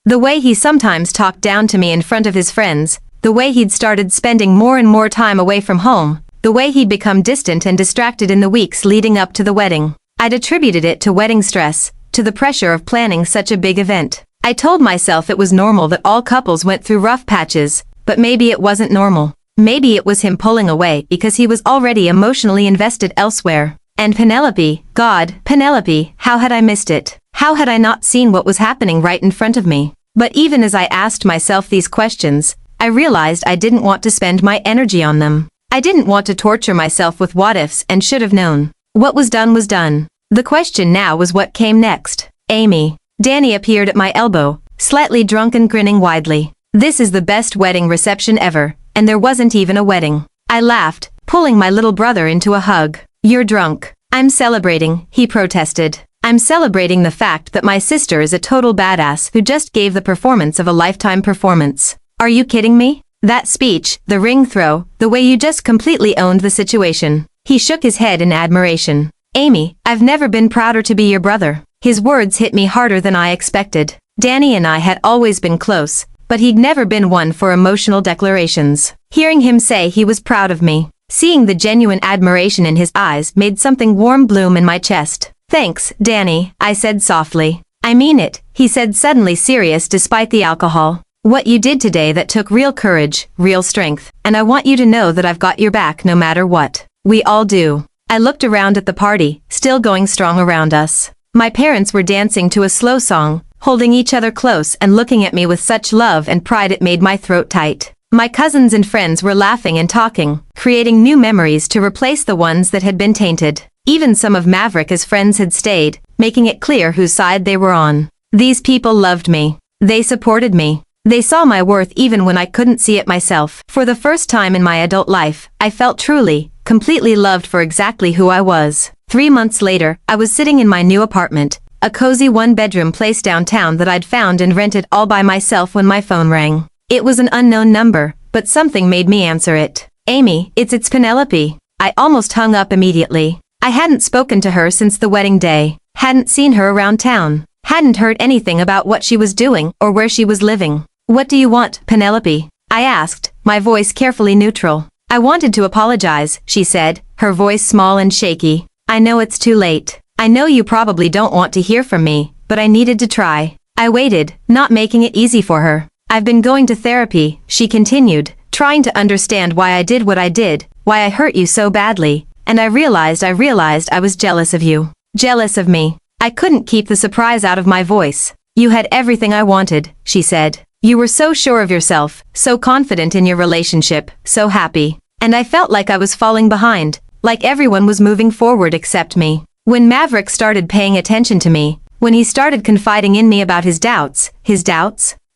The way he sometimes talked down to me in front of his friends, the way he'd started spending more and more time away from home, the way he'd become distant and distracted in the weeks leading up to the wedding. I'd attributed it to wedding stress, to the pressure of planning such a big event. I told myself it was normal that all couples went through rough patches, but maybe it wasn't normal. Maybe it was him pulling away because he was already emotionally invested elsewhere. And Penelope, God, Penelope, how had I missed it? How had I not seen what was happening right in front of me? But even as I asked myself these questions, I realized I didn't want to spend my energy on them. I didn't want to torture myself with what-ifs and should have known. What was done was done. The question now was what came next. Amy. Danny appeared at my elbow, slightly drunk and grinning widely. This is the best wedding reception ever, and there wasn't even a wedding. I laughed, pulling my little brother into a hug. You're drunk. I'm celebrating, he protested. I'm celebrating the fact that my sister is a total badass who just gave the performance of a lifetime performance. Are you kidding me? That speech, the ring throw, the way you just completely owned the situation. He shook his head in admiration. Amy, I've never been prouder to be your brother. His words hit me harder than I expected. Danny and I had always been close, but he'd never been one for emotional declarations. Hearing him say he was proud of me, seeing the genuine admiration in his eyes made something warm bloom in my chest. Thanks, Danny, I said softly. I mean it, he said suddenly serious despite the alcohol. What you did today that took real courage, real strength, and I want you to know that I've got your back no matter what. We all do. I looked around at the party, still going strong around us. My parents were dancing to a slow song, holding each other close and looking at me with such love and pride it made my throat tight. My cousins and friends were laughing and talking, creating new memories to replace the ones that had been tainted. Even some of Maverick's friends had stayed, making it clear whose side they were on. These people loved me. They supported me. They saw my worth even when I couldn't see it myself. For the first time in my adult life, I felt truly, completely loved for exactly who I was. 3 months later, I was sitting in my new apartment, a cozy one-bedroom place downtown that I'd found and rented all by myself when my phone rang. It was an unknown number, but something made me answer it. Amy, it's Penelope. I almost hung up immediately. I hadn't spoken to her since the wedding day, hadn't seen her around town, hadn't heard anything about what she was doing or where she was living. What do you want, Penelope? I asked, my voice carefully neutral. I wanted to apologize, she said, her voice small and shaky. I know it's too late. I know you probably don't want to hear from me, but I needed to try. I waited, not making it easy for her. I've been going to therapy, she continued, trying to understand why I did what I did, why I hurt you so badly, and I realized I was jealous of you. Jealous of me. I couldn't keep the surprise out of my voice. You had everything I wanted, she said. You were so sure of yourself, so confident in your relationship, so happy. And I felt like I was falling behind, like everyone was moving forward except me. When Maverick started paying attention to me, when he started confiding in me about his doubts,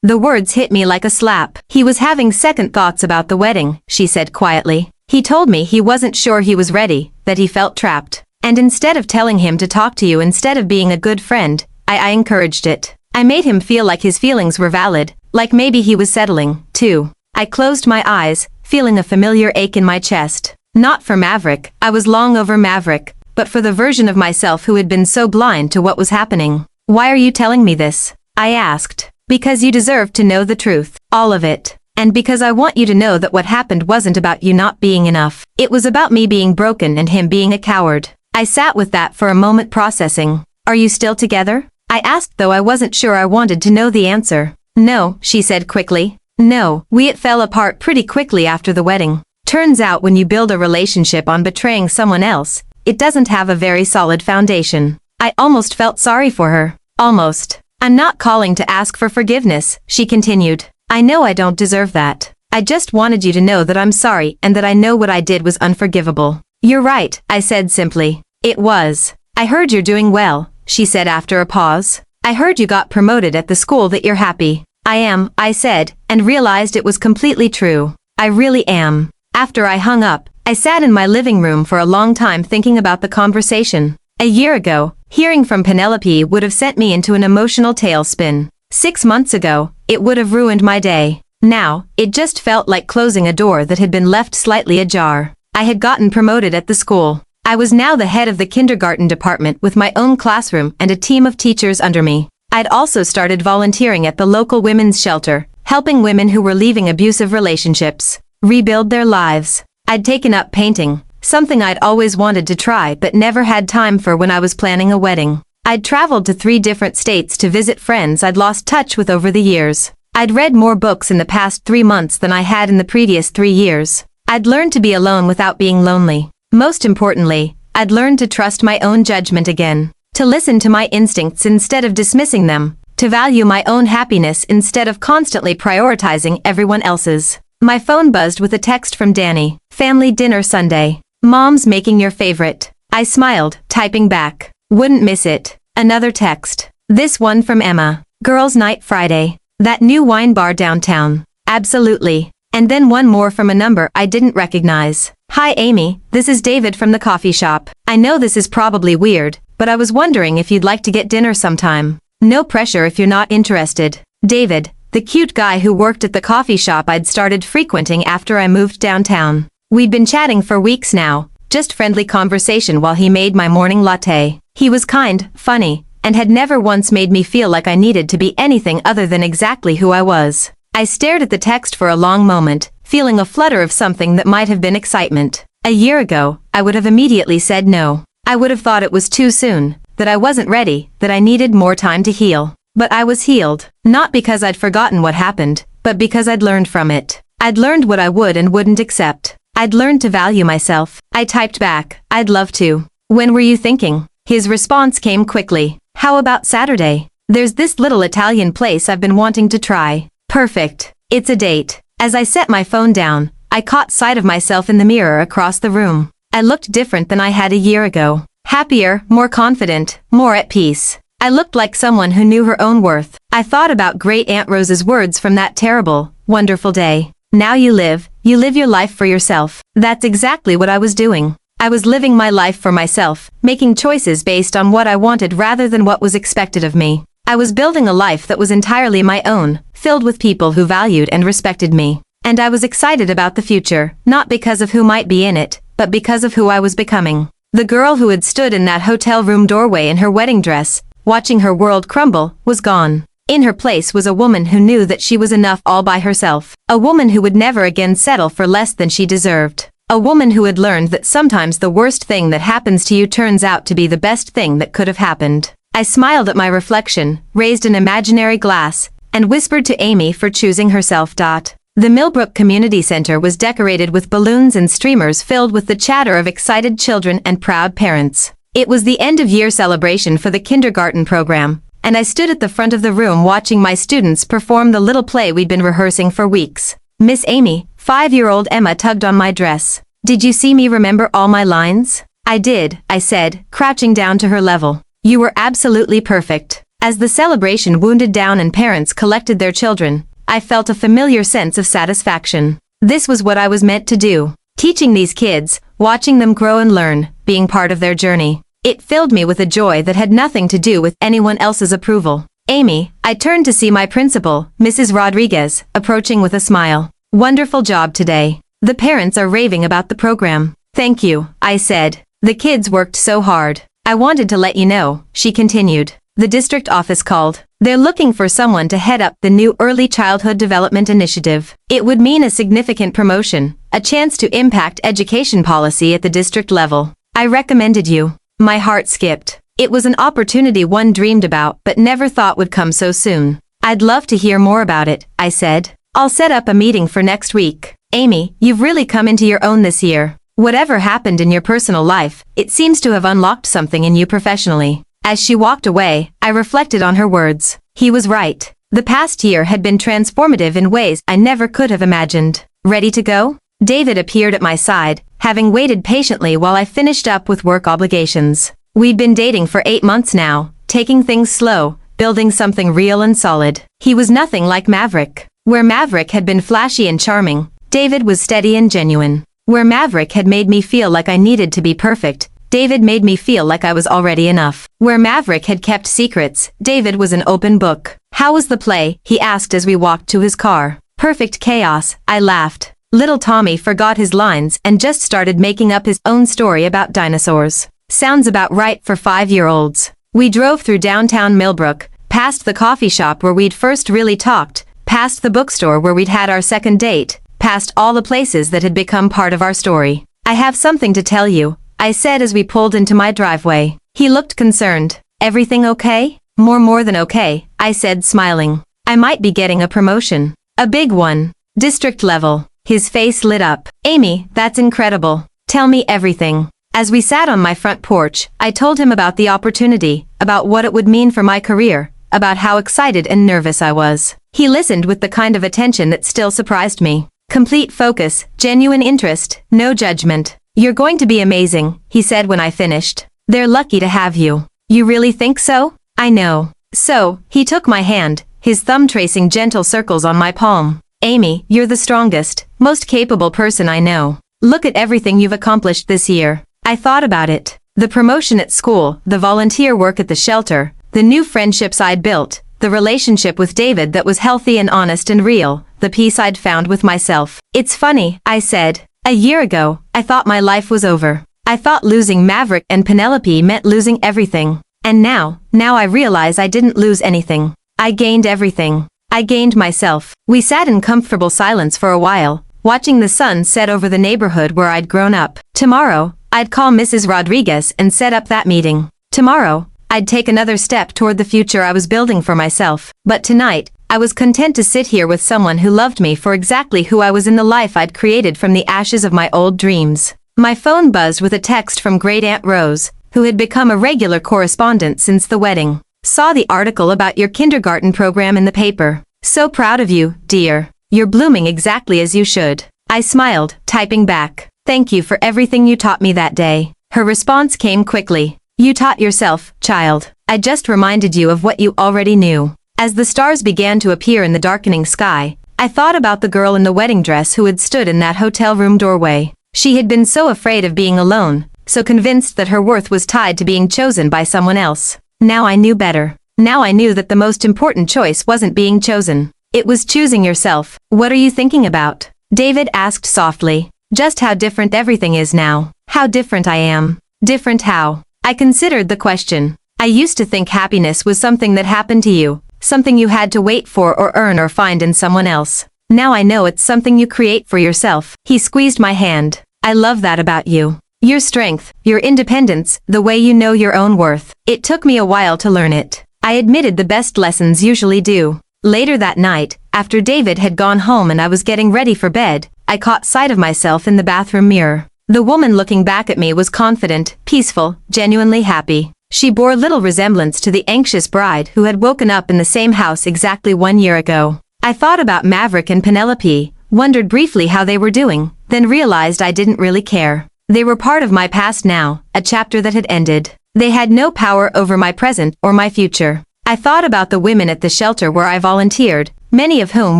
the words hit me like a slap. He was having second thoughts about the wedding, she said quietly. He told me he wasn't sure he was ready, that he felt trapped. And instead of telling him to talk to you instead of being a good friend, I encouraged it. I made him feel like his feelings were valid, like maybe he was settling, too. I closed my eyes, feeling a familiar ache in my chest. Not for Maverick, I was long over Maverick, but for the version of myself who had been so blind to what was happening. Why are you telling me this? I asked. Because you deserve to know the truth, all of it. And because I want you to know that what happened wasn't about you not being enough. It was about me being broken and him being a coward. I sat with that for a moment processing. Are you still together? I asked though I wasn't sure I wanted to know the answer. No, she said quickly. No, it fell apart pretty quickly after the wedding. Turns out when you build a relationship on betraying someone else, it doesn't have a very solid foundation. I almost felt sorry for her. Almost. I'm not calling to ask for forgiveness, she continued. I know I don't deserve that. I just wanted you to know that I'm sorry and that I know what I did was unforgivable. You're right, I said simply. It was. I heard you're doing well, she said after a pause. I heard you got promoted at the school that you're happy. I am, I said, and realized it was completely true. I really am. After I hung up, I sat in my living room for a long time thinking about the conversation. A year ago, hearing from Penelope would have sent me into an emotional tailspin. 6 months ago, it would have ruined my day. Now, it just felt like closing a door that had been left slightly ajar. I had gotten promoted at the school. I was now the head of the kindergarten department with my own classroom and a team of teachers under me. I'd also started volunteering at the local women's shelter, helping women who were leaving abusive relationships rebuild their lives. I'd taken up painting, something I'd always wanted to try but never had time for when I was planning a wedding. I'd traveled to 3 different states to visit friends I'd lost touch with over the years. I'd read more books in the past 3 months than I had in the previous 3 years. I'd learned to be alone without being lonely. Most importantly, I'd learned to trust my own judgment again, to listen to my instincts instead of dismissing them, to value my own happiness instead of constantly prioritizing everyone else's. My phone buzzed with a text from Danny. Family dinner Sunday. Mom's making your favorite. I smiled, typing back. Wouldn't miss it. Another text. This one from Emma. Girls' night Friday. That new wine bar downtown. Absolutely. And then one more from a number I didn't recognize. Hi Amy, this is David from the coffee shop. I know this is probably weird, but I was wondering if you'd like to get dinner sometime. No pressure if you're not interested. David, the cute guy who worked at the coffee shop I'd started frequenting after I moved downtown. We'd been chatting for weeks now, just friendly conversation while he made my morning latte. He was kind, funny, and had never once made me feel like I needed to be anything other than exactly who I was. I stared at the text for a long moment, feeling a flutter of something that might have been excitement. A year ago, I would have immediately said no. I would have thought it was too soon, that I wasn't ready, that I needed more time to heal. But I was healed, not because I'd forgotten what happened, but because I'd learned from it. I'd learned what I would and wouldn't accept. I'd learned to value myself. I typed back, I'd love to. When were you thinking? His response came quickly. How about Saturday? There's this little Italian place I've been wanting to try. Perfect. It's a date. As I set my phone down, I caught sight of myself in the mirror across the room. I looked different than I had a year ago. Happier, more confident, more at peace. I looked like someone who knew her own worth. I thought about Great Aunt Rose's words from that terrible, wonderful day. Now you live your life for yourself. That's exactly what I was doing. I was living my life for myself, making choices based on what I wanted rather than what was expected of me. I was building a life that was entirely my own, filled with people who valued and respected me. And I was excited about the future, not because of who might be in it, but because of who I was becoming. The girl who had stood in that hotel room doorway in her wedding dress, watching her world crumble, was gone. In her place was a woman who knew that she was enough all by herself. A woman who would never again settle for less than she deserved. A woman who had learned that sometimes the worst thing that happens to you turns out to be the best thing that could have happened. I smiled at my reflection, raised an imaginary glass, and whispered to Amy for choosing herself. The Millbrook Community Center was decorated with balloons and streamers filled with the chatter of excited children and proud parents. It was the end-of-year celebration for the kindergarten program, and I stood at the front of the room watching my students perform the little play we'd been rehearsing for weeks. Miss Amy, 5-year-old Emma tugged on my dress. Did you see me remember all my lines? I did, I said, crouching down to her level. You were absolutely perfect. As the celebration wounded down and parents collected their children, I felt a familiar sense of satisfaction. This was what I was meant to do. Teaching these kids, watching them grow and learn, being part of their journey. It filled me with a joy that had nothing to do with anyone else's approval. Amy, I turned to see my principal, Mrs. Rodriguez, approaching with a smile. Wonderful job today. The parents are raving about the program. Thank you, I said. The kids worked so hard. I wanted to let you know, she continued. The district office called. They're looking for someone to head up the new Early Childhood Development Initiative. It would mean a significant promotion, a chance to impact education policy at the district level. I recommended you. My heart skipped. It was an opportunity one dreamed about but never thought would come so soon. I'd love to hear more about it, I said. I'll set up a meeting for next week. Amy, you've really come into your own this year. Whatever happened in your personal life, it seems to have unlocked something in you professionally. As she walked away, I reflected on her words. He was right. The past year had been transformative in ways I never could have imagined. Ready to go? David appeared at my side, having waited patiently while I finished up with work obligations. We'd been dating for 8 months now, taking things slow, building something real and solid. He was nothing like Maverick. Where Maverick had been flashy and charming, David was steady and genuine. Where Maverick had made me feel like I needed to be perfect, David made me feel like I was already enough. Where Maverick had kept secrets, David was an open book. "How was the play?" he asked as we walked to his car. "Perfect chaos," I laughed. Little Tommy forgot his lines and just started making up his own story about dinosaurs. Sounds about right for 5-year-olds. We drove through downtown Millbrook, past the coffee shop where we'd first really talked, past the bookstore where we'd had our second date, past all the places that had become part of our story. "I have something to tell you," I said as we pulled into my driveway. He looked concerned. "Everything okay?" More than okay," I said smiling. "I might be getting a promotion. A big one. District level." His face lit up. "Amy, that's incredible. Tell me everything." As we sat on my front porch, I told him about the opportunity, about what it would mean for my career, about how excited and nervous I was. He listened with the kind of attention that still surprised me. Complete focus, genuine interest, no judgment. "You're going to be amazing," he said when I finished. "They're lucky to have you." "You really think so?" "I know." So, he took my hand, his thumb tracing gentle circles on my palm. "Amy, you're the strongest, most capable person I know. Look at everything you've accomplished this year." I thought about it. The promotion at school, the volunteer work at the shelter, the new friendships I'd built, the relationship with David that was healthy and honest and real, the peace I'd found with myself. "It's funny," I said. "A year ago, I thought my life was over. I thought losing Maverick and Penelope meant losing everything. And now I realize I didn't lose anything. I gained everything. I gained myself." We sat in comfortable silence for a while, watching the sun set over the neighborhood where I'd grown up. Tomorrow, I'd call Mrs. Rodriguez and set up that meeting. Tomorrow, I'd take another step toward the future I was building for myself. But tonight, I was content to sit here with someone who loved me for exactly who I was in the life I'd created from the ashes of my old dreams. My phone buzzed with a text from Great Aunt Rose, who had become a regular correspondent since the wedding. "Saw the article about your kindergarten program in the paper. So proud of you, dear. You're blooming exactly as you should." I smiled, typing back. "Thank you for everything you taught me that day." Her response came quickly. "You taught yourself, child. I just reminded you of what you already knew." As the stars began to appear in the darkening sky, I thought about the girl in the wedding dress who had stood in that hotel room doorway. She had been so afraid of being alone, so convinced that her worth was tied to being chosen by someone else. Now I knew better. Now I knew that the most important choice wasn't being chosen. It was choosing yourself. "What are you thinking about?" David asked softly. "Just how different everything is now. How different I am." "Different how?" I considered the question. "I used to think happiness was something that happened to you, something you had to wait for or earn or find in someone else. Now I know it's something you create for yourself." He squeezed my hand. "I love that about you. Your strength, your independence, the way you know your own worth. It took me a while to learn it." I admitted the best lessons usually do. Later that night, after David had gone home and I was getting ready for bed, I caught sight of myself in the bathroom mirror. The woman looking back at me was confident, peaceful, genuinely happy. She bore little resemblance to the anxious bride who had woken up in the same house exactly 1 year ago. I thought about Maverick and Penelope, wondered briefly how they were doing, then realized I didn't really care. They were part of my past now, a chapter that had ended. They had no power over my present or my future. I thought about the women at the shelter where I volunteered, many of whom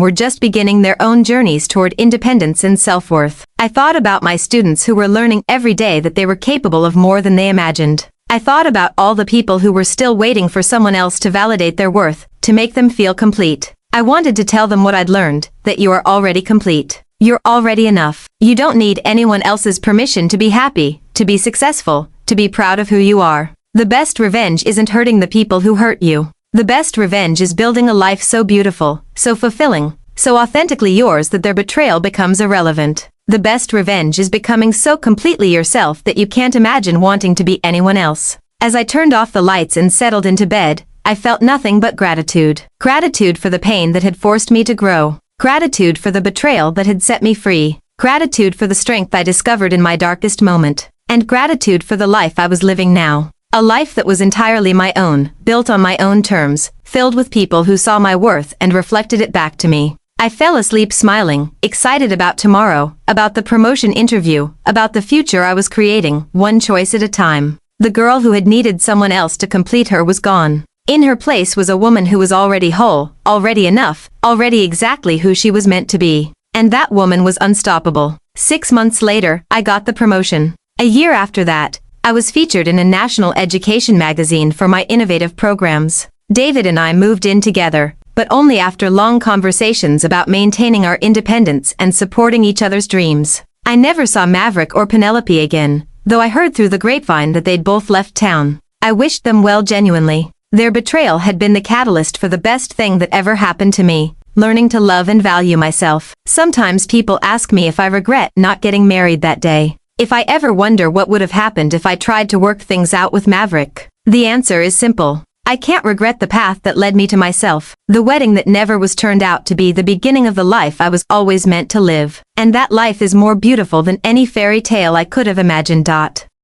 were just beginning their own journeys toward independence and self-worth. I thought about my students who were learning every day that they were capable of more than they imagined. I thought about all the people who were still waiting for someone else to validate their worth, to make them feel complete. I wanted to tell them what I'd learned, that you are already complete. You're already enough. You don't need anyone else's permission to be happy, to be successful, to be proud of who you are. The best revenge isn't hurting the people who hurt you. The best revenge is building a life so beautiful, so fulfilling, so authentically yours that their betrayal becomes irrelevant. The best revenge is becoming so completely yourself that you can't imagine wanting to be anyone else. As I turned off the lights and settled into bed, I felt nothing but gratitude. Gratitude for the pain that had forced me to grow. Gratitude for the betrayal that had set me free. Gratitude for the strength I discovered in my darkest moment. And gratitude for the life I was living now. A life that was entirely my own, built on my own terms, filled with people who saw my worth and reflected it back to me. I fell asleep smiling, excited about tomorrow, about the promotion interview, about the future I was creating, one choice at a time. The girl who had needed someone else to complete her was gone. In her place was a woman who was already whole, already enough, already exactly who she was meant to be. And that woman was unstoppable. 6 months later, I got the promotion. A year after that, I was featured in a national education magazine for my innovative programs. David and I moved in together, but only after long conversations about maintaining our independence and supporting each other's dreams. I never saw Maverick or Penelope again, though I heard through the grapevine that they'd both left town. I wished them well genuinely. Their betrayal had been the catalyst for the best thing that ever happened to me, learning to love and value myself. Sometimes people ask me if I regret not getting married that day. If I ever wonder what would have happened if I tried to work things out with Maverick. The answer is simple. I can't regret the path that led me to myself, the wedding that never was turned out to be the beginning of the life I was always meant to live. And that life is more beautiful than any fairy tale I could have imagined.